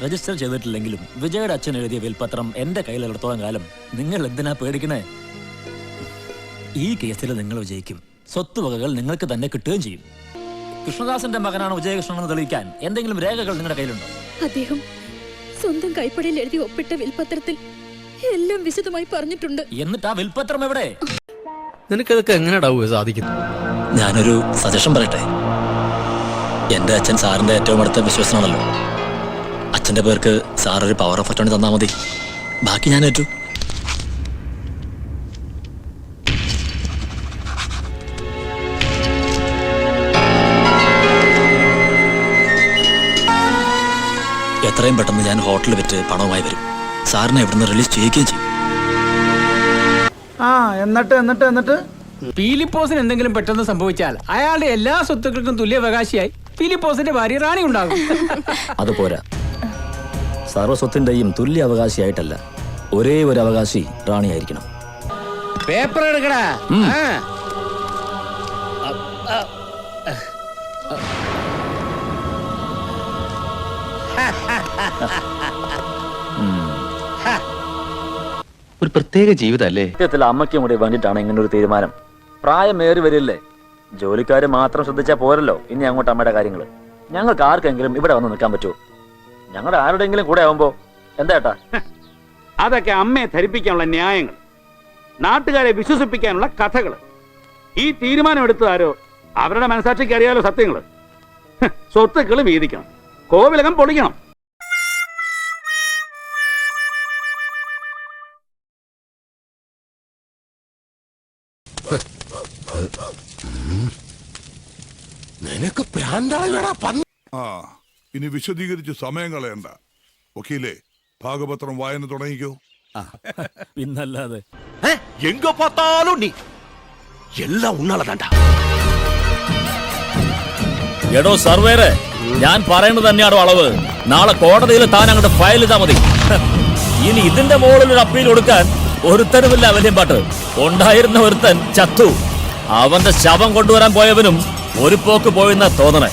Register ചെയ്തിട്ടില്ലെങ്കിലും വിജയുടെ അച്ഛൻ എഴുതിയ വിൽപത്രം എന്റെ കയ്യിലെടുത്തോളം കാലം നിങ്ങൾ എന്തിനാ പേടിക്കണേ? ഈ കേസിൽ നിങ്ങൾ വിജയിക്കും. സ്വത്തുവകകൾ നിങ്ങൾക്ക് തന്നെ കിട്ടുകയും ചെയ്യും. കൃഷ്ണദാസന്റെ മകനാണ് വിജയകൃഷ്ണൻ എന്ന് തെളിയിക്കാൻ എന്തെങ്കിലും രേഖകൾ നിങ്ങളുടെ കയ്യിലുണ്ടോ? അദ്ദേഹം സ്വന്തം കൈപ്പടയിൽ എഴുതി ഒപ്പിട്ട വിൽപത്രത്തിൽ എല്ലാം വിശദമായി പറഞ്ഞിട്ടുണ്ട്. എന്നിട്ട് ആ വിൽപത്രം എവിടെ? നിനക്കതൊക്കെ എങ്ങനെയാ സാധിക്കുന്നത്? ഞാനൊരു സജഷൻ പറയട്ടെ. എന്റെ അച്ഛൻ സാറിന്റെ ഏറ്റവും അടുത്ത വിശ്വസനാണല്ലോ. അച്ഛന്റെ പേർക്ക് സാർ ഒരു പവർ ഓഫ് അറ്റോർണി തന്നാൽ മതി. ബാക്കി ഞാൻ ഏറ്റു. എത്രയും പെട്ടെന്ന് ഞാൻ ഹോട്ടലിൽ വിറ്റ് പണവുമായി വരും. സാറിനെ ഇവിടുന്ന് റിലീസ് ചെയ്യുകയും ചെയ്യും. എന്നിട്ട് ഫിലിപ്പോസിന് എന്തെങ്കിലും പെട്ടെന്ന് സംഭവിച്ചാൽ അയാളുടെ എല്ലാ സ്വത്തുക്കൾക്കും തുല്യ അവകാശിയായി ഫിലിപ്പോസിന്റെ ഭാര്യ റാണി ഉണ്ടാകും. അതുപോരാ, സർവസ്വത്തിന്റെയും തുല്യ അവകാശിയായിട്ടല്ല, ഒരേ ഒരു അവകാശി റാണിയായിരിക്കണം. പേപ്പർ എടുക്കടാ. ഒരു പ്രത്യേക ജീവിതല്ലേ? സത്യത്തിൽ അമ്മയ്ക്കും കൂടി വേണ്ടിയിട്ടാണ് ഇങ്ങനെ ഒരു തീരുമാനം. പ്രായമേറി വരില്ലേ? ജോലിക്കാര് മാത്രം ശ്രദ്ധിച്ചാൽ പോരല്ലോ ഇനി അങ്ങോട്ട് അമ്മയുടെ കാര്യങ്ങള്. ഞങ്ങൾക്ക് ആർക്കെങ്കിലും ഇവിടെ വന്ന് നിൽക്കാൻ പറ്റുമോ? ഞങ്ങളുടെ ആരുടെങ്കിലും കൂടെ ആവുമ്പോ എന്താ ഏട്ടാ? അതൊക്കെ അമ്മയെ ധരിപ്പിക്കാനുള്ള ന്യായങ്ങൾ, നാട്ടുകാരെ വിശ്വസിപ്പിക്കാനുള്ള കഥകള്. ഈ തീരുമാനം എടുത്തതാരോ അവരുടെ മനസാക്ഷിക്ക് അറിയാലോ സത്യങ്ങള്. സ്വത്തുക്കൾ വീതിക്കണം, കോവിലകം പൊളിക്കണം. നിനക്ക് ഇനി വിശദീകരിച്ച് സമയം കളയണ്ട. ഓക്കേലേ, ഭാഗപത്രം വായന തുടങ്ങിക്കോ. പിന്നല്ലാതെ എങ്ക പാത്താലും നീ എല്ലാം ഉണ്ണാളതാണ്ട. എടോ സർവേറെ, ഞാൻ പറയുന്നത് തന്നെയാണോ അളവ്? നാളെ കോടതിയിൽ താൻ അങ്ങോട്ട് ഫയൽ ചെയ്താൽ മതി. ഇനി ഇതിന്റെ മുകളിൽ ഒരു അപ്പീൽ കൊടുക്കാൻ ഒരുത്തനുമില്ല. വല്യം പാട്ട് ഉണ്ടായിരുന്ന ഒരുത്തൻ ചത്തു. അവന്റെ ശവം കൊണ്ടുവരാൻ പോയവനും ഒരു പോക്ക് പോയെന്നാ തോന്നണേ.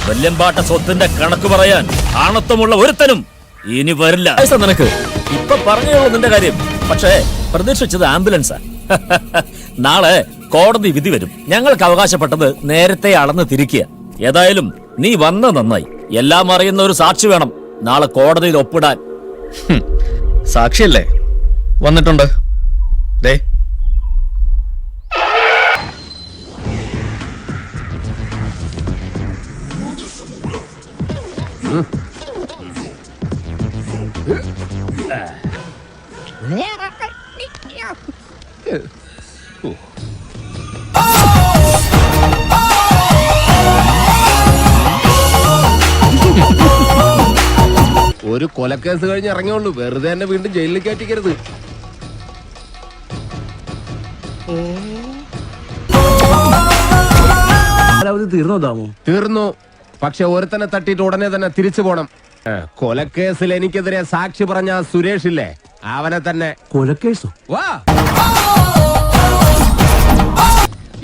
വല്യമ്പാട്ട സ്വത്തിന്റെ കണക്ക് പറയാൻ ആണത്വമുള്ള ഒരുത്തനും ഇനി വരില്ല. നിനക്ക് ഇപ്പൊ പറഞ്ഞോളൂ നിന്റെ കാര്യം. പക്ഷേ പ്രതീക്ഷിച്ചത് ആംബുലൻസാ. നാളെ കോടതി വിധി വരും. ഞങ്ങൾക്ക് അവകാശപ്പെട്ടത് നേരത്തെ അളന്ന് തിരിക്കുക. ഏതായാലും നീ വന്ന നന്നായി. എല്ലാം അറിയുന്ന ഒരു സാക്ഷി വേണം നാളെ കോടതിയിൽ ഒപ്പിടാൻ. സാക്ഷിയല്ലേ വന്നിട്ടുണ്ട്. ദേ ഒരു കൊലക്കേസ് കഴിഞ്ഞ് ഇറങ്ങിയുള്ളൂ, വെറുതെ തന്നെ വീണ്ടും ജയിലിൽ കയറ്റിക്കരുത്. തീർന്നു. പക്ഷെ ഒരുത്തനെ തട്ടിയിട്ട് ഉടനെ തന്നെ തിരിച്ചു പോണം. കൊലക്കേസിൽ എനിക്കെതിരെ സാക്ഷി പറഞ്ഞ സുരേഷ് ഇല്ലേ, അവനെ തന്നെ. കൊലക്കേസോ? വാ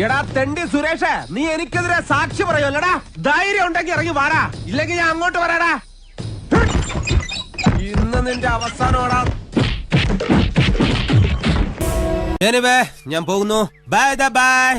എടാ തെണ്ടി സുരേഷ്, നീ എനിക്കെതിരെ സാക്ഷി പറയുമല്ലടാ. ധൈര്യം ഉണ്ടെങ്കിൽ ഇറങ്ങി വാടാ, ഇല്ലെങ്കിൽ ഞാൻ അങ്ങോട്ട് വരാടാ. ഇന്ന് നിന്റെ അവസാനമാടാ. ഞാൻ പോകുന്നു. Bye bye.